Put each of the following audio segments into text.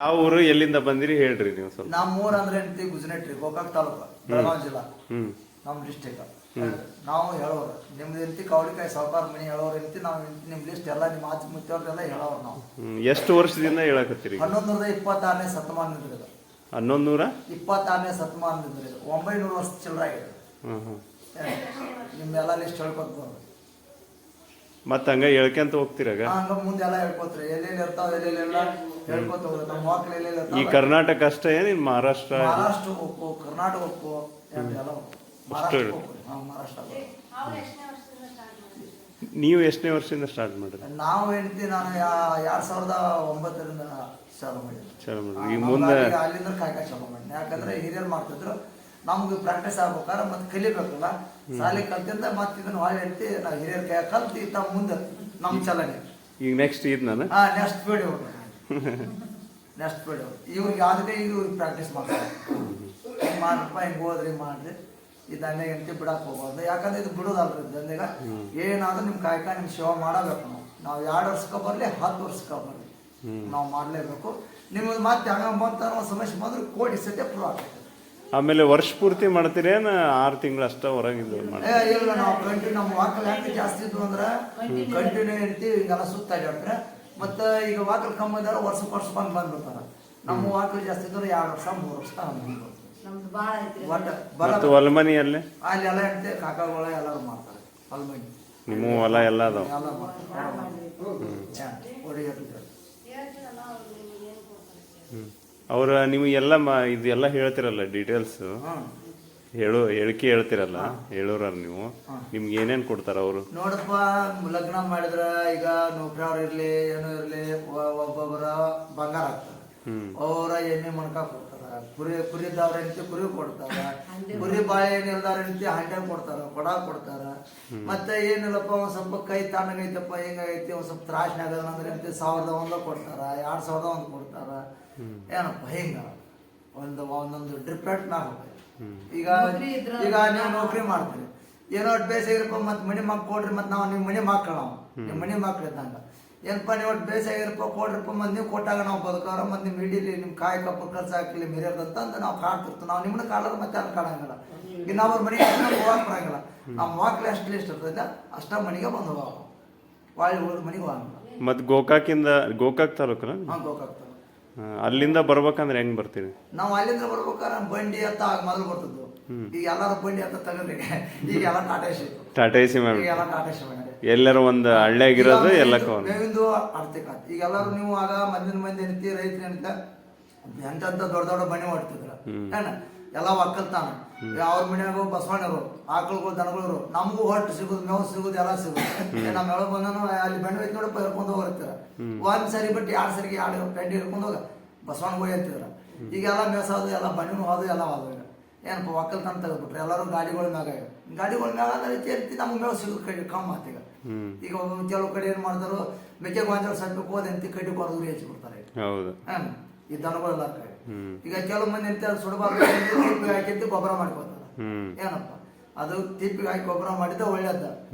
ಯಾವ ಊರು ಎಲ್ಲಿಂದ ಬಂದಿರಿ ಹೇಳ್ರಿ ನೀವು ಸ್ವಲ್ಪ. ನಮ್ಮ ಊರ್ ಅಂದ್ರೆ ಎಂತಿ ಗುಜನೆಟ್ರಿ ಗೋಕಾಕ್ ತಾಲೂಕು ಬೆಳಗಾವಿ ಜಿಲ್ಲಾ ನಮ್ಮ ಡಿಸ್ಟಿಕ್. ನಾವು ಹೇಳೋರು ನಿಮ್ದು ಎಂತಿ ಕವಳಿಕಾಯಿ ಸಾವುಕಾರ ಮನಿ ಹೇಳೋರು ಎಂತಿ ನಾವು ನಿಮ್ ಲಿಸ್ಟ್ ಎಲ್ಲ ನಿಮ್ಮ ಆಚೆ ಮುಚ್ಚೋರ್ದೆಲ್ಲ ಹೇಳೋರು ನಾವು. ಎಷ್ಟು ವರ್ಷದಿಂದ ಹೇಳಕತ್ತೀರಿ? 1126ನೇ ಶತಮಾನದಿಂದ ಇದು. 1126ನೇ ಶತಮಾನದಿಂದ ಇದು 900 ವರ್ಷ ಚಿಲ್ಲರ ಆಗಿದೆ. ನಿಮ್ದೆಲ್ಲ ಲಿಸ್ಟ್ ಹೇಳ್ಕೊತ ಬರೋದು. ಮತ್ತೆ ಹಂಗ ಹೇಳ್ಕೊಂತ ಹೋಗ್ತಿರಾಗ ಹಂಗ ಮುಂದೆ ಎಲ್ಲ ಹೇಳ್ಕೊತ್ರಿ ಎಲ್ಲೆಲ್ಲಿ ಇರ್ತಾವ ಎಲ್ಲೆಲ್ಲ ಹೇಳ್ಕೊತ ಹೋಗೋದು. ನಮ್ಮ ಮಕ್ಳು ಎಲ್ಲೆಲ್ಲಿ ಈ ಕರ್ನಾಟಕ ಅಷ್ಟೇ ಏನ್ ಮಹಾರಾಷ್ಟ್ರ ಹೋಗ್ಬೇಕು, ಕರ್ನಾಟಕ ಹೋಗ್ಬೇಕು, ಎಲ್ಲ ಮಹಾರಾಷ್ಟ್ರ ನೀವು ಎಷ್ಟನೇ ವರ್ಷದಿಂದ ಸ್ಟಾರ್ಟ್ ಮಾಡಿದ್ರಿ? ನಾವು ಹೇಳ್ತಿ ನಾನು 2009ರಿಂದ ಚಾಲು ಮಾಡಿದ್ವಿ. ಈಗ ಮುಂದೆ ಅಲ್ಲಿಂದ ಕಾಯ್ಕ ಚಾಲು ಮಾಡಿದ್ವಿ. ಯಾಕಂದ್ರೆ ಹಿರಿಯರು ಮಾಡ್ತಿದ್ರು, ನಮ್ಗೆ ಪ್ರಾಕ್ಟೀಸ್ ಆಗ್ಬೇಕಾದ್ರೆ ಮತ್ತೆ ಕಲಿಬೇಕಲ್ಲ. ಸಾಲಿ ಕಲ್ತಿಂದ ಮತ್ತೆ ಇದನ್ನ ಹೊಳೆ ಹೇಳ್ತಿ ನಾವು ಹಿರಿಯರ್ ಕೈ ಕಲ್ತಿ ಇತ್ತ ಮುಂದೆ ನಮ್ ಚಲನೆ. ಈಗ ನೆಕ್ಸ್ಟ್ ಇದು ನಾನು ನೆಕ್ಸ್ಟ್ ಪೀಳಿಗೆ ನೆಕ್ಸ್ಟ್ ಪೀಳಿಗೆ ಇವ್ರಿಗೆ ಯಾವ್ದಕ್ಕೆ ಇವ್ರಿಗೆ ಪ್ರಾಕ್ಟೀಸ್ ಮಾಡ್ತಾರೆ. ಹಿಂಗೆ ಮಾಡ್ರಪ್ಪ, ಹಿಂಗೆ ಹೋದ್ರಿ ಮಾಡ್ರಿ, ಈ ದಂಡೆಗೆ ಎಂತಿ ಬಿಡಕ್ಕೆ ಹೋಗ್ಬಾರ್ದು. ಯಾಕಂದ್ರೆ ಇದು ಬಿಡೋದಲ್ರಿ ದಂಡೆಗ. ಏನಾದ್ರೂ ನಿಮ್ಮ ಕಾಯಕ ನಿಮ್ಮ ಸೇವೆ ಮಾಡಬೇಕು. ನಾವು 2 ವರ್ಷಕ್ಕೆ ಬರಲಿ 10 ವರ್ಷಕ್ಕೆ ಬರಲಿ ನಾವು ಮಾಡಲೇಬೇಕು. ನಿಮ್ಗೆ ಮತ್ತೆ ಹಂಗ ಬಂತ ಸಮಸ್ಯೆ ಬಂದ್ರೆ ಕೋಟಿ ಸತ್ಯ ಪ್ರೂವ್ ಆಗ್ತದೆ. ಆಮೇಲೆ ವರ್ಷ ಪೂರ್ತಿ ಮಾಡ್ತೀರೇನು 6 ತಿಂಗಳು ಅಷ್ಟ ಹೊರಗಿದ್ದು? ಇಲ್ಲ, ನಾವು ಕಂಟಿನ್ಯೂ ನಮ್ಮ ವಾಕಲ್ ಹೆಂಗೆ ಜಾಸ್ತಿ ಇದ್ವು ಅಂದ್ರೆ ಕಂಟಿನ್ಯೂ ಇರ್ತೀವಿ. ಹಿಂಗೆಲ್ಲ ಸುತ್ತಾಡ್ರೆ ಮತ್ತೆ ಈಗ ವಾಕಲ್ ಕಮ್ಮಿ ಇದ್ದಾರೆ ವರ್ಷಕ್ಕೆ ವರ್ಷ ಬಂದ್ಬಿಡ್ತಾರೆ. ನಮ್ಮ ವಾಕಲ್ ಜಾಸ್ತಿ ಇದ್ರೆ 2 ವರ್ಷ 3 ವರ್ಷ ಹೊಲಮನಿ ಅಲ್ಲೇ ಅಲ್ಲಿ ಎಲ್ಲ ಹೇಳ್ತೀವಿ. ಕಾಕಾಗಳ ಎಲ್ಲರೂ ಮಾಡ್ತಾರೆ ಹೊಲಮನಿ. ನಿಮ್ಮ ಹೊಲ ಎಲ್ಲ ಅದಾವ? ಎಲ್ಲ ಮಾಡ್ತಾರೆ. ಅವ್ರ ನಿಮಗೆಲ್ಲ ಇದೆಲ್ಲ ಹೇಳ್ತಿರಲ್ಲ ಡೀಟೇಲ್ಸ್ ಹೇಳಿಕೆ ಹೇಳ್ತಿರಲ್ಲ, ಹೇಳೋರ ನೀವು ನಿಮ್ಗೆ ಏನೇನ್ ಕೊಡ್ತಾರ ಅವರು? ನೋಡಪ್ಪ, ಲಗ್ನ ಮಾಡಿದ್ರ ಈಗ ನೌಕರಿ ಅವ್ರ ಇರ್ಲಿ ಏನೋ ಇರ್ಲಿ ಒಬ್ಬೊಬ್ಬರ ಬಂಗಾರ ಹಾಕ್ತಾರ. ಅವರ ಎಣ್ಣೆ ಮಣ್ಕ ಕೊಡ್ತಾರ. ಕುರಿದವ್ರ ಹೆಂಡತಿ ಕುರಿ ಕೊಡ್ತಾರ. ಕುರಿ ಬಾಳೆ ಏನಿಲ್ದಾರ ಹೆಂಡತಿ ಹಂಡೆ ಕೊಡ್ತಾರ, ಕೊಡ ಕೊಡ್ತಾರ. ಮತ್ತೆ ಏನಿಲ್ಲಪ್ಪ ಒಂದ್ ಸ್ವಲ್ಪ ಕೈ ತಣ್ಣಗೈತಪ್ಪ ಹಿಂಗೈತಿ ಒಂದ್ ಸ್ವಲ್ಪ ತ್ರಾಸ್ನಾಗ ಅಂದ್ರೆ 1001 ಕೊಡ್ತಾರ, 2001 ಕೊಡ್ತಾರ. ಏನಪ್ಪ ಹಿಂಗ ಒಂದೊಂದು ಡಿಫ್ರೆಂಟ್ ಮ್ಯಾಗ ಹೋಗ್ತದೆ. ಈಗ ನೀವು ನೌಕರಿ ಮಾಡ್ತೀರಿ, ಏನೋ ಬೇಸಾಗಿರಪ್ಪ ಮತ್ತೆ ಮನೆ ಮಕ್ಳು ಕೊಡ್ರಿ, ಮತ್ತೆ ನಾವು ನಿಮ್ಮ ಮನೆ ಮಕ್ಕಳು, ನಾವು ನಿಮ್ಮ ಮನೆ ಮಕ್ಳು ಇದ್ದಂಗ ಏನಪ್ಪ ನೀವು ಒಟ್ಟು ಬೇಸಾಗಿರಪ್ಪ ಕೊಡ್ರಿಪ್ಪ, ಮತ್ತೆ ನೀವು ಕೊಟ್ಟಾಗ ನಾವು ಬದುಕವ್ರ ಮತ್ತೆ ನಿಮ್ಮ ಇಡೀಲಿ ನಿಮ್ಮ ಕಾಯಿ ಕಪ್ಪ ಖರ್ಚು ಹಾಕಿಲಿ ಮಿರಿಯರ್ದಂತ ನಾವು ಕಾಡ್ತಿರ್ತೀವಿ. ನಾವು ನಿಮ್ಮನ್ನ ಕಾಡೋದು ಮತ್ತೆ ಅಲ್ಲಿ ಕಾಡಂಗಿಲ್ಲ. ಈಗ ನಾವು ಅವ್ರ ಮನೆಗೆ ಹೋಗಕ್ಕೆ ಬರಂಗಿಲ್ಲ. ನಮ್ಮ ಮಕ್ಳು ಎಷ್ಟು ಲಿಸ್ಟ್ ಇರ್ತೈತೆ ಅಷ್ಟ ಮನೆಗೆ ಬಂದು ಹೋಗ ವಾಳಿ ಉಳಿದ ಮನೆಗೆ ಹೋಗಂಗಿಲ್ಲ. ಮತ್ತೆ ಗೋಕಾಕ್ ತಾಲೂಕಲ್ಲ? ಹಾಂ, ಗೋಕಾಕ್ ತಾಲೂಕು. ಅಲ್ಲಿಂದ ಬರ್ಬೇಕಂದ್ರೆ ಹೆಂಗ್ ಬರ್ತೀರಿ? ನಾವು ಅಲ್ಲಿಂದ ಬರ್ಬೇಕಾದ್ರೆ ಬಂಡಿ ಅಂತ ಮೊದಲು ಬರ್ತಿದ್ವು. ಈಗ ಎಲ್ಲಾರು ಬಂಡಿ ಅಂತ ತಗೊಂಡ್ರಿ. ಈಗ ಎಲ್ಲ ಟಾಟಾ ಎಸಿ ಮಾಡಿ ಎಲ್ಲ ಟಾಟಾ ಎಸಿ ಮಾಡಿ ಎಲ್ಲರೂ ಒಂದು ಹಳ್ಳಿಯಾಗಿರೋದು ಎಲ್ಲಕ್ಕೂ ಮೇವಿಂದು ಆರ್ಥಿಕ. ಈಗ ಎಲ್ಲರೂ ನೀವು ಆಗ ಮೊದಲಿನ ಮಂದಿ ಏನೈತಿ ರೈತರು ಏನಂತ ಎಂತ ದೊಡ್ಡ ಬಂಡಿ ಮಾಡ್ತಿದ್ರ ಏನ ಎಲ್ಲ ಒಕ್ಕಲ್ತಾನ. ಅವ್ರ ಮನ್ಯಾಗ ಬಸವಣ್ಣರು ಆಕಳುಗಳು ದನಗಳು ನಮಗೂ ಹೊಟ್ಟು ಸಿಗುದು, ಮೇವು ಸಿಗುದು, ಎಲ್ಲ ಸಿಗುದು. ನಮ್ಮ ಮೇಳ ಬಂದನು ಅಲ್ಲಿ ಬಂಡಿ ಹೋಯ್ತು ನೋಡಪ್ಪ ಹಿಡ್ಕೊಂಡು ಹೋಗಿರ್ತಾರ. ಒಂದ್ ಸರಿ ಬಿಟ್ಟು 2 ಸರಿಗೆ 2 ಪೆಂಡಿ ಹಿಡ್ಕೊಂಡು ಹೋಗ ಬಸವಣ್ಣ ಹೋಗಿ ಅಂತಿದ್ರ. ಈಗೆಲ್ಲ ಮೇಸೋದು ಎಲ್ಲ ಬಂಡಿನೂ ಹೋದು ಎಲ್ಲ ಹೋದ. ಏನಪ್ಪ ಒಕ್ಕಲ್ತಾನ ತೆಗೆದ್ಬಿಟ್ರೆ ಎಲ್ಲರೂ ಗಾಡಿಗಳ ಮ್ಯಾಗ. ಗಾಡಿಗಳ ಮ್ಯಾಗ ರೀತಿ ನಮ್ಗೆ ಮೇವು ಸಿಗುದು ಕಡೆ ಕಮ್ಮಿ ಆತ. ಈಗ ಕೆಲವು ಕಡೆ ಏನ್ ಮಾಡ್ತಾರೋ ಮೆಕ್ಕೆ ಗೊಂಜಾಳ ಸಟ್ಬೇಕು ಹೋದಂತಿ ಕಡ್ಡಿ ಬರೋದು ಹೆಚ್ಚಿ ಬಿಡ್ತಾರೆ ಈ ದನಗಳೆಲ್ಲ ಕಡೆ. ಈಗ ಕೆಲವು ಮಂದಿ ಎಂತ ಸುಡಬಾರ್ದು ತಿಪ್ಪಿಗೆ ಹಾಕಿದ್ದು ಗೊಬ್ಬರ ಮಾಡ್ಕೊತಾರ. ಏನಪ್ಪ ಅದು ತಿಪ್ಪಿಗೆ ಹಾಕಿ ಗೊಬ್ಬರ ಮಾಡಿದ್ದ ಒಳ್ಳೇದ.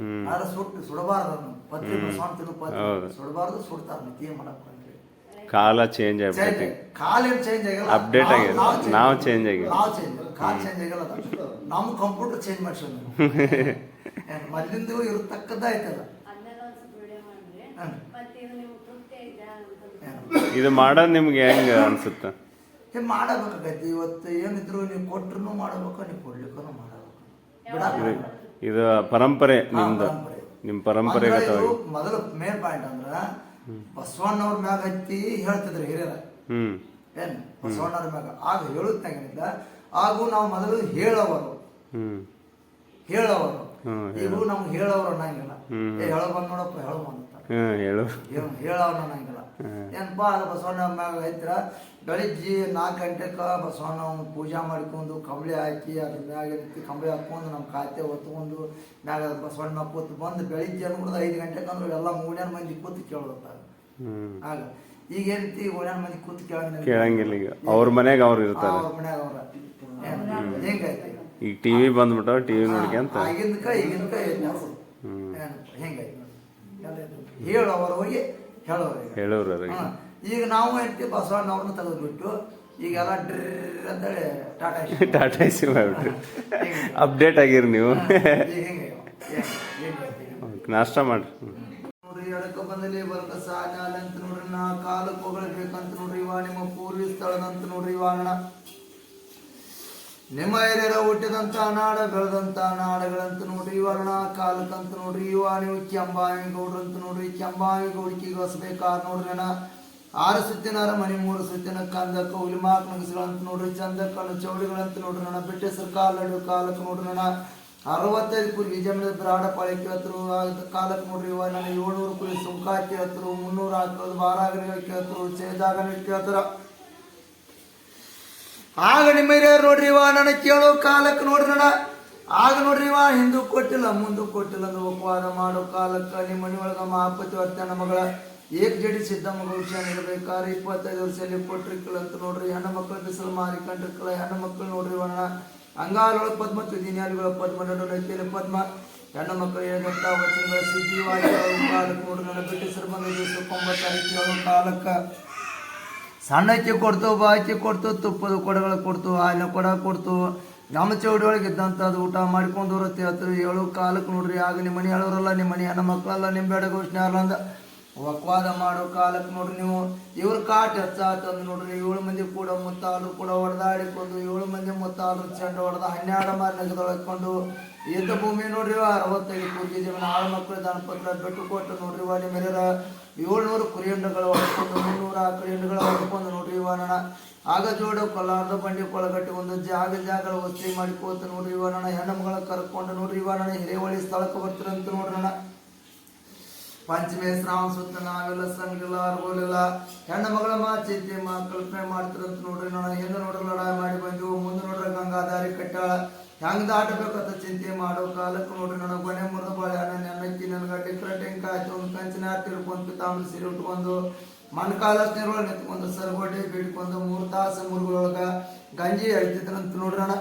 ಆದ್ರೆ ಸುಡಬಾರ್ದು, ಅದನ್ನು ಪತ್ರಿ ಬಸವಣ್ಣ ತಿನ್ನು ಪತ್ರಿ ಸುಡಬಾರ್ದು, ಸುಡ್ತಾರ. ಏನ್ ಮಾಡಪ್ಪ ಕಾಲ ಚೇಂಜ್ ಆಗ್ಬಿಟ್ಟೈತಿ. ಕಾಲ ಏನ್ ಚೇಂಜ್ ಆಗಿಲ್ಲ, ಅಪ್ಡೇಟ್ ಆಗಿದೆ. ನಾವು ಚೇಂಜ್ ಆಗಿಲ್ಲ. ಕಾಲ ಚೇಂಜ್ ಆಗಿಲ್ಲ. ನಮ್ಮ ಕಂಪ್ಯೂಟರ್ ಚೇಂಜ್ ಮಾಡ್ಸೋದು ಮೊದ್ಲಿಂದ ಇರತಕ್ಕದ್ದ ಆಯ್ತದ. ಇದು ಮಾಡೋದು ನಿಮ್ಗೆ ಹೆಂಗ ಅನ್ಸುತ್ತ? ಮಾಡಬೇಕಾಗೈತಿ. ಇವತ್ತು ಏನಿದ್ರು ನೀವು ಕೊಟ್ರು ಮಾಡಬೇಕು, ನೀವು ಕೊಡ್ಲಿಕ್ಕೂ ಮಾಡಬೇಕು. ಇದು ಪರಂಪರೆ ನಿಮ್ದು, ನಿಮ್ ಪರಂಪರೆ. ಮೊದಲು ಮೇನ್ ಪಾಯಿಂಟ್ ಅಂದ್ರ ಬಸವಣ್ಣವ್ರ ಮ್ಯಾಗ ಹತ್ತಿ ಹೇಳ್ತಿದ್ರು ಹಿರಿಯರ. ಏನ್ ಬಸವಣ್ಣವ್ರ ಮ್ಯಾಗ ಆಗ ಹೇಳುತ್ತಾಗಿನಿಂದ ಹಾಗೂ ನಾವು ಮೊದಲು ಹೇಳವರು ಇವು ನಮ್ಗೆ ಹೇಳೋರು ಅನ್ನಂಗಿಲ್ಲ. ಹೇಳೋ ಬಂದ್ ನೋಡಪ್ಪ ಹೇಳೋ ಬಂದಂತ ಹೇಳೋರು ಅನ್ನಂಗಿಲ್ಲ. ಏನಪ್ಪ ಅದು ಬಸವಣ್ಣ ಮ್ಯಾಗ ಐತ್ರ ಬೆಳಿಗ್ಗೆ 4 ಗಂಟೆಕ ಬಸವಣ್ಣ ಪೂಜಾ ಮಾಡ್ಕೊಂಡು ಕಂಬಳಿ ಹಾಕಿ ಅದ್ರ ಮ್ಯಾಗ ಕಂಬಳಿ ಹಾಕೊಂಡು ನಮ್ಮ ಖಾತೆ ಹೊತ್ಕೊಂಡು ಮ್ಯಾಗ ಬಸವಣ್ಣ ಕೂತು ಬಂದು ಬೆಳಿಗ್ಗೆ ಅನ್ಬಿಡ್ದು 5 ಗಂಟೆಗೆ ಅಂದ್ರೆ ಎಲ್ಲ 3 ಮಂದಿ ಕೂತು ಕೇಳೋದ. ಆಗ ಈಗ ಏನೈತಿ 3 ಮಂದಿ ಕೂತು ಕೇಳಂಗಿಲ್ಲ. ಈಗ ಅವ್ರ ಮನ್ಯಾಗ ಅವ್ರು ಇರ್ತಾರೆ, ಅವ್ರ ಮನ್ಯಾಗ ಅವ್ರ ಹೆಂಗೈತಿ. ಈಗ ಟಿವಿ ಬಂದ್ಬಿಟ್ಟಾವ, ಟಿವಿ ನೋಡ್ಕೊಂತ ಈಗಿಂದಕ ಹೆಂಗೈತಿ ಹೇಳೋವರು ಹೋಗಿ ಹೇಳೋರು. ಈಗ ನಾವು ಹೆಂಡತಿ ಬಸವಣ್ಣವ್ರನ್ನ ತೆಗೆದ್ಬಿಟ್ಟು ಈಗೆಲ್ಲ ಡ್ರಿರ್ ಅಂತೇಳಿ ಟಾಟಾ ಟಾಟಾ ಎಸಿ ಮಾಡ್ಬಿಟ್ರಿ ಅಪ್ಡೇಟ್ ಆಗಿರಿ ನೀವು. ನಾಷ್ಟ ಮಾಡ್ರಿ. ನೋಡ್ರಿ ಎಡಕ ಬಂದಲ್ಲಿ ಬಲಕ ಸಾಲ ಅಂತ ನೋಡ್ರಿ ನಾ ಕಾಲಕ್ಕೆ ಹೋಗಲೇಬೇಕಂತ ನೋಡ್ರಿ ಇವ ನಿಮ್ಮ ಪೂರ್ವಿ ಸ್ಥಳದಂತ ನೋಡ್ರಿ ಇವ ಅಣ್ಣ ನಿಮ್ಮ ಹಿರಿಯರ ಹುಟ್ಟಿದಂತ ನಾಡ ಬೆಳೆದಂತ ನಾಡಗಳಂತ ನೋಡ್ರಿ ಇವರ್ಣ ಕಾಲಕ್ಕಂತ ನೋಡ್ರಿ ಇವ ನೀವು ಕೆಂಬಾವಿ ಗೌಡ್ರಂತ ನೋಡ್ರಿ ಕೆಂಬಾವಿ ಗೌಡಿಕಿಗೆ ಹೊಸಬೇಕಾರ್ ನೋಡ್ರಿ ಅಣ್ಣ 6 ಸುತ್ತಿನ ಅರಮನೆ 3 ಸುತ್ತಿನ ಕಂದಕ್ಕ ಹುಲಿಮಾಕ್ ನಗಸಗಳಂತ ನೋಡ್ರಿ ಚಂದಕ್ಕಣ್ಣು ಚೌಡಿಗಳಂತ ನೋಡ್ರಿ ಅಣ್ಣ ಬಿಟ್ಟೆಸರು ಕಾಲಡು ಕಾಲಕ್ಕೆ ನೋಡ್ರಿ ಅಣ್ಣ 65 ಕುರಿ ವಿಜಯಮದ ಬ್ರಾಡ ಪಾಳಿ ಕೇಳ್ತರು ಕಾಲಕ್ಕೆ ನೋಡ್ರಿ ಇವ ನಾನು 700 ಕುರಿ ಸುಂಕ ಕೇಳ್ತರು 300 ಹಾಕೋದು ಬಾರಾಗರಿಗೆ ಕೇಳ್ತರು ಚೇದಾಗ ಕೇಳ್ತಾರ. ಆಗ ನಿಮ್ಮ ಹಿರಿಯರು ನೋಡ್ರಿ ಇವ ನನಗೆ ಕೇಳೋ ಕಾಲಕ್ಕೆ ನೋಡ್ರಿ ಅಣ್ಣ ಆಗ ನೋಡ್ರಿ ಇವ ಹಿಂದೂ ಕೊಟ್ಟಿಲ್ಲ ಮುಂದೂ ಕೊಟ್ಟಿಲ್ಲ ಅಂದ್ರೆ ಉಪವಾದ ಮಾಡೋ ಕಾಲಕ್ಕೆ ನಿಮ್ಮ ಮನೆಯೊಳಗ ಮಹಾಪತಿ ವರ್ತನ ಮಗಳ ಏಕ್ ಜಡಿ ಸಿದ್ಧಮ್ಮ ಬಹುಶಃ ಇರಬೇಕಾದ್ರೆ 25 ವರ್ಷದಲ್ಲಿ ಕೊಟ್ರಿಕ್ಕಳ ಅಂತ ನೋಡ್ರಿ ಹೆಣ್ಣು ಮಕ್ಕಳು ಬಿಸಿಲು ಮಾರಿ ಕಂಡ್ರಿಕ್ಕಳ ಹೆಣ್ಣು ಮಕ್ಕಳು ನೋಡ್ರಿ ಅಣ್ಣ ಅಂಗಾಲೊಳಗೆ ಪದ್ಮ ತುದಿನ್ಯಾಲಿಗಳ ಪದ್ಮ ನಡು ನೈತಿಯಲ್ಲಿ ಪದ್ಮ ಹೆಣ್ಣು ಮಕ್ಕಳು ಹೇಳಿದಂತ ವಚನಗಳ ಸಿದ್ಧಿವಾಗಿ ಕಾಲಕ್ಕೆ ನೋಡ್ರಿ ನನ್ನ ಬ್ರಿಟಿಷರು ಬಂದ ದಿವಸ 9 ಕಾಲಕ್ಕೆ ಸಣ್ಣಕ್ಕೆ ಕೊಡ್ತು ಬಾಕಿ ಕೊಡ್ತು ತುಪ್ಪದ ಕೊಡಗಳು ಕೊಡ್ತು ಹಾಲಿನ ಕೊಡ ಕೊಡ್ತು ನಮ್ಮ ಚೌಡಿ ಒಳಗೆ ಇದ್ದಂಥದ್ದು ಊಟ ಮಾಡ್ಕೊಂಡು ಬರುತ್ತೆ ಹೇಳ್ತಾರೆ 7 ಕಾಲಕ್ಕೆ ನೋಡ್ರಿ ಆಗ ನಿಮ್ಮ ಮನೆ ಹೇಳೋರಲ್ಲ ನಿಮ್ಮ ಮನೆ ಹೆಣ್ಣು ಮಕ್ಕಳಲ್ಲ ನಿಮ್ಮ ಬೇಡ ಘೋಷಣೆ ಅಲ್ಲ ವಕ್ವಾದ ಮಾಡೋ ಕಾಲಕ್ಕೆ ನೋಡ್ರಿ ನೀವು ಇವ್ರ ಕಾಟ ಹೆಚ್ಚಾತಂದು ನೋಡ್ರಿ 7 ಮಂದಿ ಕೂಡ ಮುತ್ತಾದ್ರು ಕೂಡ ಹೊಡೆದಾಡಿಕೊಂಡು 7 ಮಂದಿ ಮುತ್ತಾದ್ರು ಚೆಂಡ ಹೊಡೆದ 12 ಮಾರಿ ನಗದೊಳಕೊಂಡು ಯುದ್ಧ ಭೂಮಿ ನೋಡ್ರಿ 65 ಕೂಗಿ ಜೀವನ ಆಳು ಮಕ್ಕಳು ದಾನಪತ್ರ ಬೆಟ್ಟು ಕೊಟ್ಟು ನೋಡ್ರಿ ನಿಮ್ಮ ಹಿರಿಯರ 700 ಕುರಿ ಹೆಂಡುಗಳು ಹೊಡ್ಕೊಂಡು 300 ಆಕಳ ಹೆಂಡುಗಳು ಹೊಡ್ಕೊಂಡು ನೋಡ್ರಿ ಇವನಣ ಆಗ ಜೋಡ ಕೊಲ್ಲಾರ್ದ ಬಂಡಿ ಕೊಳಗಟ್ಟಿ ಒಂದು ಜಾಗಗಳ ವಸ್ತಿ ಮಾಡಿಕೋತ ನೋಡ್ರಿ ಇವನಣ ಹೆಣ್ಣು ಮಗಳ ಕರ್ಕೊಂಡು ನೋಡ್ರಿ ಇವನಣ ಹಿರೇವಳಿ ಸ್ಥಳಕ್ಕೆ ಬರ್ತಿರಂತ ನೋಡ್ರಣ ಪಂಚಮಿ ಶ್ರಾವಣ ಸುತ್ತ ನಾವೆಲ್ಲ ಸಂಗಿಲ್ಲ ಅರ್ಗೋಲಿಲ್ಲ ಹೆಣ್ಣು ಮಗಳ ಚಿಂತೆ ಕಲ್ಪನೆ ಮಾಡ್ತಿರಂತ ನೋಡ್ರಿ ನಾನು ಹೆಣ್ಣು ನೋಡ್ರಿ ಲಡಾಯಿ ಮಾಡಿ ಬಂದೆವು ಮುಂದೆ ನೋಡ್ರಿ ಗಂಗಾದಾರಿ ಕಟ್ಟಾಳ ಹೆಂಗ್ ದಾಟಬೇಕಂತ ಚಿಂತೆ ಮಾಡೋ ಕಾಲಕ್ಕೆ ನೋಡ್ರಿ ನನಗೆ ಕೊನೆ ಮುರಿದ ಬಾಳೆ ಹಣ್ಣ ನೆನ್ನಕ್ಕಿ ನನಗೆ ಡಿಫ್ರೆಂಟ್ ಹೆಂಗೆ ಆಯ್ತು ಒಂದು ಕಂಚಿನ ತಿಳ್ಕೊಂಡು ತಾಮ್ರ ಸೀರೆ ಉಟ್ಕೊಂಡು ಮಣ್ಕಾಲಸ್ ನೀರೊಳಗೆ ನಿಂತ್ಕೊಂಡು ಸರ್ಗೋಟೆ ಬಿಡ್ಕೊಂಡು 3 ತಾಸು ಮುರುಗಳೊಳಗೆ ಗಂಜಿ ಹೇಳ್ತಿದ್ರಂತ ನೋಡ್ರಿ ಅಣ್ಣ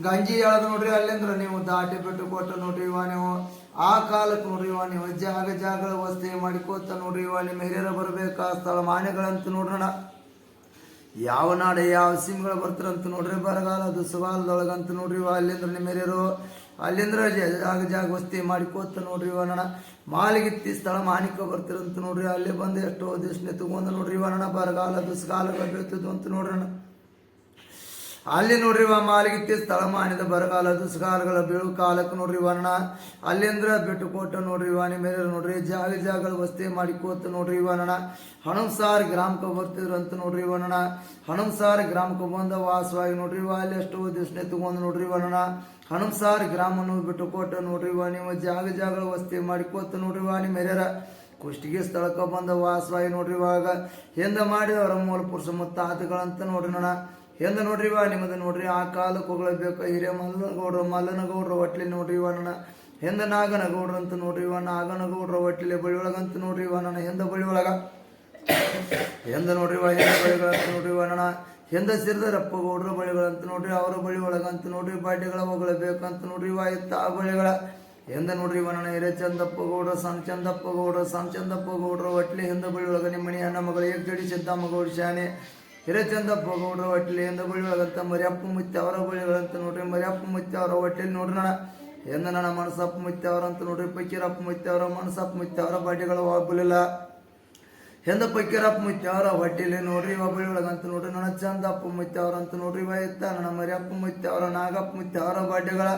ಗಂಜಿ ಹೇಳೋದು ನೋಡ್ರಿ ಅಲ್ಲಿಂದ್ರ ನೀವು ದಾಟಿ ಬಿಟ್ಟು ಕೊಟ್ಟು ನೋಡ್ರಿ ಇವ ನೀವು ಆ ಕಾಲಕ್ಕೆ ನೋಡ್ರಿ ಇವ ನೀವು ಜಾಗಗಳ ವಸ್ತಿ ಮಾಡಿಕೋತ ನೋಡ್ರಿ ಇವ ನಿಮ್ಮ ಹಿರಿಯರ ಬರ್ಬೇಕಾ ಸ್ಥಳ ಮಾನ್ಯಗಳಂತ ನೋಡ್ರಣ ಯಾವ ನಾಡೆ ಯಾವ ಸಿಮ್ಗಳು ಬರ್ತಾರಂತ ನೋಡ್ರಿ ಬರಗಾಲ ದುಸ್ಗಾಲದೊಳಗಂತ ನೋಡ್ರಿ ಇವ ಅಲ್ಲಿಂದ್ರ ನಿಮ್ಮ ಹಿರಿಯರು ಅಲ್ಲಿಂದ್ರ ಜಾಗ ವಸ್ತಿ ಮಾಡಿಕೋತ ನೋಡ್ರಿ ಇವ ನಣ ಮಾಲಿಗಿತ್ತಿ ಸ್ಥಳ ಮಾನಿಕ ಬರ್ತಿರಂತ ನೋಡ್ರಿ ಅಲ್ಲಿ ಬಂದು ಎಷ್ಟೋ ದಿವ್ಸ ತಗೊಂಡು ನೋಡ್ರಿ ಇವ ನಣ ಬರಗಾಲ ದುಸ್ಗಾಲಗಳು ಬೀಳ್ತಿದ್ವು ಅಂತ ನೋಡ್ರಣ ಅಲ್ಲಿ ನೋಡ್ರಿ ಮಾಲಿಗಿತ್ತಿ ಸ್ಥಳ ಮಾನಿದ ಬರಗಾಲ ದುಸ್ಗಾಲಗಳ ಬೀಳು ಕಾಲಕ್ಕೆ ನೋಡ್ರಿ ವರ್ಣ ಅಲ್ಲಿಂದ್ರ ಬಿಟ್ಟು ಕೊಟ್ಟು ನೋಡ್ರಿ ವಾನಿ ಮೇಲೆ ನೋಡ್ರಿ ಜಾಗಗಳ ವಸ್ತಿ ಮಾಡಿಕೋತ ನೋಡ್ರಿ ಇವನಣ ಹಣಂಸಾರ್ ಗ್ರಾಮಕ್ಕೆ ಬರ್ತಿದ್ರು ಅಂತ ನೋಡ್ರಿ ಇವನಣ ಹಣಂಸಾರ್ ಗ್ರಾಮಕ್ಕೆ ಬಂದ ವಾಸವಾಗಿ ನೋಡ್ರಿ ಅಲ್ಲಿ ಎಷ್ಟೋ ದಿವ್ಸನೆ ತಗೊಂಡು ನೋಡ್ರಿ ಇವನಣ ಹಣಂಸಾರ್ ಗ್ರಾಮವನ್ನು ಬಿಟ್ಟು ಕೊಟ್ಟು ನೋಡ್ರಿ ನೀವು ಜಾಗಗಳ ವಸ್ತಿ ಮಾಡಿಕೋತ ನೋಡ್ರಿ ವಾನಿ ಮೇರೆರ ಕುಷ್ಟಿಗೆ ಸ್ಥಳಕ್ಕೆ ಬಂದ ವಾಸವಾಗಿ ನೋಡ್ರಿ ಇವಾಗ ಹಿಂದ ಮಾಡಿದವರ ಮೂಲ ಪುರುಷ ಮುತ್ತಾತಗಳಂತ ನೋಡ್ರಿ ನಣ ಹಿಂದ ನೋಡ್ರಿ ನಿಮ್ಮದು ನೋಡ್ರಿ ಆ ಕಾಲಕ್ಕೆ ಹೋಗ್ಲೇಬೇಕು ಹಿರಿಯ ಮಲ್ಲನಗೌಡ್ರ ಹೊಟ್ಲಿ ನೋಡ್ರಿ ನನ್ನ ಹಿಂದ ನಾಗನಗೌಡ್ರ ಅಂತ ನೋಡ್ರಿ ನಾಗನಗೌಡ್ರ ಹೊಟ್ಲಿ ಬಳಿ ಒಳಗಂತ ನೋಡ್ರಿ ನನ್ನ ಹಿಂದ ಬಳಿ ಒಳಗ ಹಿಂದ ನೋಡ್ರಿ ಹಿಂದ ಬಳಿಗಳಂತ ನೋಡ್ರಿ ನನ್ನ ಹಿಂದ ಸಿರಿದರಪ್ಪ ಗೌಡ್ರ ಬಳಿಗಳಂತ ನೋಡ್ರಿ ಅವರ ಬಳಿ ಒಳಗಂತ ನೋಡ್ರಿ ಬಾಡ್ಯಗಳ ಹೋಗ್ಲೇಬೇಕಂತ ನೋಡ್ರಿ ಇತ್ತ ಆ ಬಳಿಗಳ ಹಿಂದ ನೋಡ್ರಿ ನನ್ನ ಹಿರೇ ಚಂದಪ್ಪ ಗೌಡ್ರ ಸಣ್ಣ ಚಂದಪ್ಪ ಗೌಡ್ರ ಹೊಟ್ಲಿ ಹಿಂದ ಬಳಿ ಒಳಗ ನಿಮ್ಮ ಮನೆ ಅಣ್ಣ ಮಗಳು ಏಕ್ ಜಡಿ ಸಿದ್ದಮ್ಮ ಗೌಡ ಶಾನೆ ಹಿರಚಂದಪ್ಪ ಗೌಡ್ರ ಹೊಟ್ಟಲಿ ಎಂದ ಬಳಿ ಒಳಗಂತ ಮರಿಯಪ್ಪ ಮುತ್ತಿ ಅವರ ಬಳಿಗಳಂತ ನೋಡ್ರಿ ಮರಿಯಪ್ಪ ಮುತ್ತಿ ಅವರ ಹೊಟ್ಟೆಲಿ ನೋಡ್ರಿ ನಣ ಎಂದ ನನ್ನ ಮನಸಪ್ಪ ಮುತ್ತಿ ಅವರಂತ ನೋಡ್ರಿ ಪಕ್ಕೀರಪ್ಪ ಮುತ್ತಿ ಅವರ ಮನಸಪ್ಪ ಮುತ್ತಿ ಅವರ ಬಾಡಿಗಳು ಒಬ್ಬಲಿಲ್ಲ ಎಂದ ಪಕ್ಕೀರಪ್ಪ ಮುತ್ತಿ ಅವರ ಹೊಟ್ಟೆಲಿ ನೋಡ್ರಿ ಬಳಿ ಒಳಗಂತ ನೋಡ್ರಿ ನನ್ನ ಚಂದಪ್ಪ ಮುತ್ತಿ ಅವರಂತ ನೋಡ್ರಿ ಇತ್ತ ನನ್ನ ಮರಿಯಪ್ಪ ಮುತ್ತಿ ಅವರ ನಾಗಪ್ಪ ಮುತ್ತಿ ಅವರ ಬಾಡ್ಯಗಳ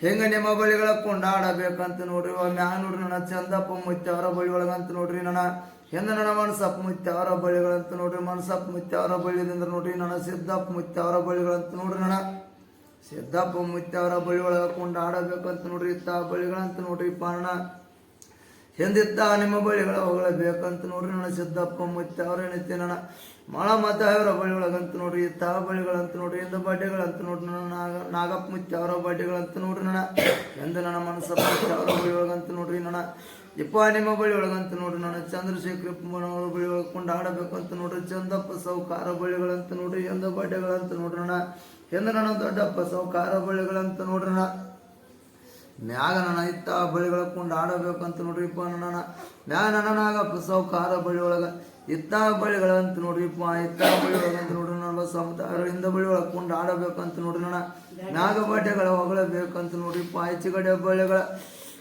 ಹೆಂಗ ನಿಮ್ಮ ಬಳಿಗಳ ಕೊಂಡಾಡಬೇಕಂತ ನೋಡ್ರಿ ಮ್ಯಾಗ ನೋಡ್ರಿ ನನ್ನ ಚಂದಪ್ಪ ಮುತ್ತಿ ಅವರ ಬಳಿ ಒಳಗಂತ ನೋಡ್ರಿ ನನ್ನ ಎಂದ ನನ್ನ ಮನಸಪ್ಪ ಮುತ್ತಿ ಅವರ ಬಳಿಗಳಂತ ನೋಡ್ರಿ ಮನಸಪ್ಪ ಮುತ್ತಿ ಅವರ ಬಳಿದಿಂದ ನೋಡ್ರಿ ನನ್ನ ಸಿದ್ದಪ್ಪ ಮುತ್ತಿ ಅವರ ಬಳಿಗಳಂತ ನೋಡ್ರಿ ನನ್ನ ಸಿದ್ದಪ್ಪ ಮುತ್ತಿ ಅವರ ಬಳಿ ಒಳಗ ಕೊಂಡಾಡಬೇಕಂತ ನೋಡ್ರಿ ಇತ್ತ ಬಳಿಗಳಂತ ನೋಡ್ರಿ ಪಾಣ ಎಂದಿತ್ತ ನಿಮ್ಮ ಬಳಿಗಳ ಹೋಗಲೇಬೇಕಂತ ನೋಡ್ರಿ ನನ್ನ ಸಿದ್ದಪ್ಪ ಮುತ್ತಿ ಅವರ ಹೆಣತಿ ನನ್ನ ಮಳ ಮತ ಅವರ ಬಳಿ ಒಳಗಂತ ನೋಡ್ರಿ ಇತ್ತ ಬಳಿಗಳಂತ ನೋಡ್ರಿ ಎಂದ ಬಡ್ಡೆಗಳಂತ ನೋಡ್ರಿ ನನ್ನ ನಾಗಪ್ಪ ಮುತ್ತಿ ಅವರ ಬಡ್ಡೆಗಳಂತ ನೋಡ್ರಿ ನನ್ನ ಎಂದ ನನ್ನ ಮನಸಪ್ಪ ಮುತ್ತಿ ಅವರ ಬಳಿ ಒಳಗಂತ ನೋಡ್ರಿ ನನ್ನ ನಿಮ್ಮ ಬಳಿ ಒಳಗಂತ ನೋಡ್ರಿ ನನ್ನ ಚಂದ್ರಶೇಖರಪ್ಪನವರ ಬಳಿ ಒಳಗೆ ಕೊಂಡಾಡಬೇಕಂತ ನೋಡ್ರಿ ಚಂದಪ್ಪ ಸೌಕಾರ ಬಳಿಗಳಂತ ನೋಡ್ರಿ ಎಂದ ಬಡ್ಡೆಗಳಂತ ನೋಡ್ರಿ ಎಂದ ನನ್ನ ದೊಡ್ಡಪ್ಪ ಸೌಕಾರ ಬಳಿಗಳಂತ ನೋಡ್ರಿ ಮ್ಯಾಗ ನನ್ನ ಇತ್ತ ಬಳಿಗಳ ಕೊಂಡಾಡಬೇಕಂತ ನೋಡ್ರಿಪ್ಪ ನನ್ನ ಮ್ಯಾಗ ನನ್ನ ನಾಗಪ್ಪ ಸೌಕಾರ ಬಳಿ ಒಳಗ ಇತ್ತ ಬಳಿಗಳಂತ ನೋಡ್ರಿಪ್ಪ ಇತ್ತ ಬಳಿಗಳಂತ ನೋಡ್ರಿ ನನ್ನ ಸಮತಾರಿಂದ ಬಳಿ ಒಳಗೆ ಕೊಂಡು ಆಡಬೇಕಂತ ನೋಡ್ರಿ ನನ್ನ ನಾಗ ಬಟ್ಟೆಗಳ ಹೊಗಳಬೇಕಂತ ನೋಡ್ರಿಪ್ಪ ಈಚೆಗಡೆ ಬಳಿಗಳ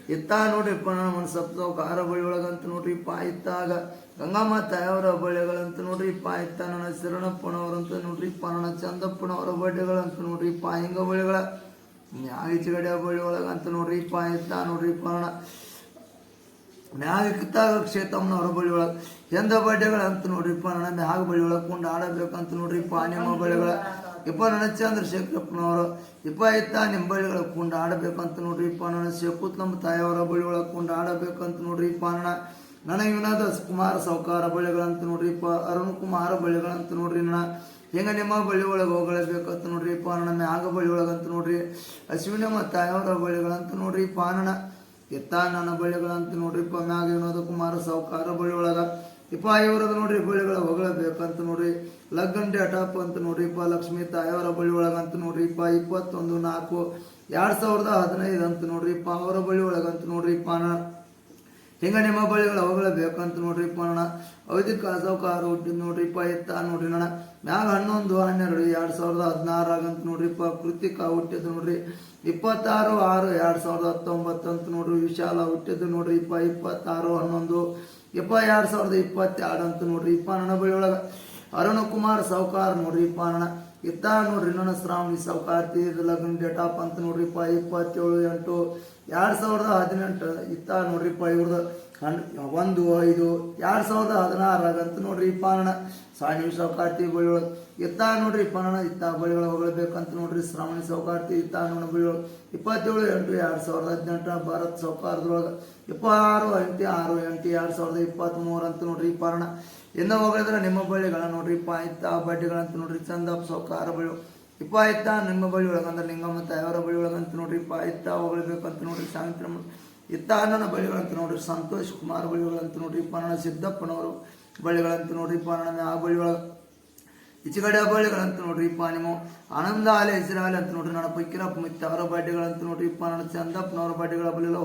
ಇತ್ತ ನೋಡ್ರಿಪ್ಪ ನನ್ನ ಸಪ್ತಕಾರ ಬಳಿ ಒಳಗಂತ ನೋಡ್ರಿಪ್ಪ ಇತ್ತಾಗ ಗಂಗಮ್ಮ ತಾಯವರ ಬಳೆಗಳಂತ ನೋಡ್ರಿಪ್ಪ ಇತ್ತ ನನ್ನ ಶರಣಪ್ಪನವರಂತ ನೋಡ್ರಿಪ್ಪ ನನ್ನ ಚಂದಪ್ಪನವರ ಬಡ್ಡೆಗಳಂತ ನೋಡ್ರಿಪ್ಪ ಹಿಂಗ ಬಳಿಗಳ ಈಚೆಗಡೆ ಬಳಿ ಒಳಗಂತ ನೋಡ್ರಿಪ್ಪ ಇತ್ತ ನೋಡ್ರಿಪ್ಪ ನನ್ನ ಮ್ಯಾಗ ಕಿತ್ತಾಗ ಕ್ಷೇತ್ರಮ್ಮನವರ ಬಳಿ ಒಳಗೆ ಎಂದ ಬಡ್ಡೆಗಳಂತ ನೋಡ್ರಿಪ್ಪ ನನ್ನ ಮ್ಯಾಗ ಬಳಿ ಒಳಗೆ ಕೊಂಡು ಆಡಬೇಕಂತ ನೋಡ್ರಿಪ್ಪ ನಿಮ್ಮ ಬಳಿಗಳ ಇಪ್ಪ ನನ್ನ ಚಂದ್ರಶೇಖರಪ್ಪನವರು ಇಪ್ಪ ಇತ್ತ ನಿಮ್ಮ ಬಳಿಗಳ ಕೊಂಡು ಆಡಬೇಕಂತ ನೋಡ್ರಿಪ್ಪ ನನ್ನ ಶಕುತ್ ನಮ್ಮ ತಾಯಿಯವರ ಬಳಿ ಒಳಗೆ ಕೊಂಡು ಆಡಬೇಕಂತ ನೋಡ್ರಿಪ್ಪ ನನ್ನ ವಿನೋದ ಕುಮಾರ ಸಾವುಕಾರ ಬಳಿಗಳಂತ ನೋಡ್ರಿಪ್ಪ ಅರುಣ್ ಕುಮಾರ ಬಳಿಗಳಂತ ನೋಡ್ರಿ ನನ್ನ ಹೆಂಗ ನಿಮ್ಮ ಬಳಿ ಒಳಗೆ ಹೋಗಲೇಬೇಕಂತ ನೋಡ್ರಿಪ್ಪ ನನ್ನ ಮ್ಯಾಗ ಬಳಿ ಒಳಗಂತ ನೋಡ್ರಿ ಅಶ್ವಿನಮ್ಮ ತಾಯಿಯವರ ಬಳಿಗಳಂತ ನೋಡ್ರಿಪ್ಪ ನನ್ನ ಎತ್ತ ನನ್ನ ಬಳಿಗಳಂತ ನೋಡ್ರಿಪ್ಪ ಮ್ಯಾಗ ವಿನೋದ ಕುಮಾರ ಸಾವುಕಾರ ಬಳಿ ಒಳಗ ಇಪ್ಪ ಇವ್ರದ ನೋಡ್ರಿ ಬಳಿಗಳ ಹೊಗಳಬೇಕಂತ ನೋಡ್ರಿ ಲಗ್ನ ಡೇಟಪ್ ಅಂತ ನೋಡ್ರಿಪ್ಪ ಲಕ್ಷ್ಮೀ ತಾಯಿಯವರ ಬಳಿ ಒಳಗಂತ ನೋಡ್ರಿಪ್ಪ 21/4/2015 ಅಂತ ನೋಡ್ರಿಪ್ಪ ಅವರ ಬಳಿ ಒಳಗಂತ ನೋಡ್ರಿಪ್ಪ ಹಿಂಗ ನಿಮ್ಮ ಬಳಿಗಳ ಹೊಗಳಬೇಕಂತ ನೋಡ್ರಿಪ್ಪ ನನ್ನ ಅವಧಿಕ ಸಾವುಕಾರ ಹುಟ್ಟಿದ್ ನೋಡ್ರಿಪ್ಪ ಎತ್ತ ನೋಡ್ರಿ ನನ್ನ ಮ್ಯಾಗ 11/12/2016 ಆಗಂತ ನೋಡ್ರಿಪ್ಪ ಕೃತಿಕಾ ಹುಟ್ಟಿದ್ ನೋಡ್ರಿ 26/6/2019 ಅಂತ ನೋಡ್ರಿ ವಿಶಾಲ ಹುಟ್ಟಿದ್ ನೋಡ್ರಿ 26/11/2022 ಅಂತ ನೋಡ್ರಿ ನನ್ನ ಬಳಿ ಒಳಗ ಅರುಣ ಕುಮಾರ್ ಸಾವುಕಾರ ನೋಡ್ರಿಪ್ಪ ನನ್ನ ಇತ್ತ ನೋಡ್ರಿ ನನ್ನ ಶ್ರಾವಣಿ ಸಾವುಕಾರ್ತಿ ಲಗ್ನ ಡೇಟಪ್ ಅಂತ ನೋಡ್ರಿಪ್ಪ 27/7/2018 ಇತ್ತ ನೋಡ್ರಿಪ್ಪ ಇವ್ರದ್ದು 1/5/2016 ಆಗಂತ ನೋಡ್ರಿಪ್ಪ ನನ್ನ ಶ್ರಾವಣಿ ಸಾವುಕಾರ್ತಿ ಬಳಿ ಒಳಗೆ ಇತ್ತ ನೋಡ್ರಿಪ್ಪ ನನ್ನ ಇತ್ತ ಬಳಿಗಳ ಹೊಗಳಬೇಕಂತ ನೋಡ್ರಿ ಶ್ರಾವಣಿ ಸಾವುಕಾರ್ತಿ ಇತ್ತ ನನ್ನ ಬಳಿ ಒಳಗೆ 27/8/2018 ಭಾರತ್ ಸಾವುಕಾರದೊಳಗೆ 26/8/2023 ಅಂತ ನೋಡ್ರಿಪ್ಪ ನನ್ನ ಇನ್ನು ಹೋಗಿದ್ರೆ ನಿಮ್ಮ ಬಳಿಗಳ ನೋಡ್ರಿಪ್ಪ ಇತ್ತ ಬಡ್ಡಿಗಳಂತ ನೋಡ್ರಿ ಚಂದಪ್ಪ ಸಾವುಕಾರ ಬಳಿ ಇಪ್ಪ ಇತ್ತ ನಿಮ್ಮ ಬಳಿ ಒಳಗಂದ್ರೆ ನಿಂಗಮ್ಮ ತಾಯಿಯವರ ಬಳಿ ಒಳಗಂತ ನೋಡ್ರಿಪ್ಪ ಇತ್ತ ಹೊಗಳಬೇಕಂತ ನೋಡ್ರಿ ಸಾವಿತ್ರಮ್ಮ ಇತ್ತ ನನ್ನ ಬಳಿಗಳಂತ ನೋಡ್ರಿ ಸಂತೋಷ್ ಕುಮಾರ್ ಬಳಿಗಳಂತ ನೋಡ್ರಿಪ್ಪ ನನ್ನ ಸಿದ್ದಪ್ಪನವರು ಬಳಿಗಳಂತ ನೋಡ್ರಿಪ್ಪ ನನ್ನ ಆ ಬಳಿ ಒಳಗೆ ಈಚೆಗಡೆ ಬಳಿಗಳಂತ ನೋಡ್ರಿಪ್ಪ ನಿಮ್ಮ ಆನಂದ ಆಲೆ ಹೆಸರಾಲೆ ಅಂತ ನೋಡ್ರಿ ನನ್ನ ಪೈಕಿರಪ್ಪ ಮಿತ್ತ ಅವರ ಬಡ್ಡಿಗಳಂತ ನೋಡ್ರಿಪ್ಪ ನನ್ನ ಚಂದಪ್ಪನವರ ಬಡ್ಡಿಗಳ ಬಳಿಲ್ಲ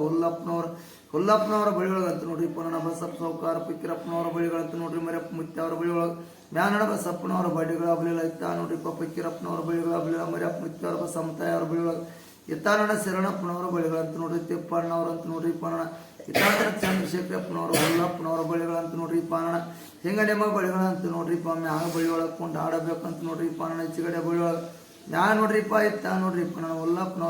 ಹುಲ್ಲಪ್ಪನವರ ಬಳಿಗಳಂತ ನೋಡ್ರಿಪ್ಪ ನನ್ನ ಬಸಪ್ಪ ಸಾವುಕಾರ ಪೈಕಿರಪ್ಪನವರ ಬಳಿಗಳಂತ ನೋಡ್ರಿ ಮರಪ್ಪ ಮುತ್ಯ ಅವರ ಬಳಿ ಒಳಗೆ ಮ್ಯಾನಡ ಬಸಪ್ಪನವರ ಬಡ್ಡಿಗಳ ಬಳಿಲ್ಲ ಇತ್ತ ನೋಡ್ರಿಪ್ಪ ಪೈಕಿರಪ್ಪನವರ ಬಳಿಗಳ ಬಳಿಲ್ಲ ಮರಪ್ಪ ಮುತ್ಯ ಅವರ ಬಸಮ್ಮತಾಯವರ ಬಳಿ ಒಳಗೆ ಇತ್ತ ನನ್ನ ಶರಣಪ್ಪನವರ ಬಳಿಗಳಂತ ನೋಡ್ರಿ ತಿಪ್ಪಣ್ಣವ್ರಂತ ನೋಡ್ರಿಪ್ಪ ನನ್ನ ಇತ್ತಾಂತರ ಚಂದ್ರಶೇಖರಪ್ಪನವರು ಹುಲ್ಲಪ್ಪನವರ ಬಳಿಗಳಂತ ನೋಡ್ರಿಪ್ಪ ನನ್ನ ಹಿಂಗ ನಿಮ್ಮ ಬಳಿಗಳಂತ ನೋಡ್ರಿಪ್ಪ ಮ್ಯಾಗ ಬಳಿ ಒಳಗೆ ಕೊಂಡು ಆಡಬೇಕಂತ ನೋಡ್ರಿಪ್ಪ ನನ್ನ ಈಚೆಗಡೆ ಬಳಿ ಒಳಗೆ ಮ್ಯಾಗ ನೋಡ್ರಿಪ್ಪ ಇತ್ತ ನೋಡ್ರಿಪ್ಪ ನನ್ನ ಹುಲ್ಲಪ್ಪನವ್ರ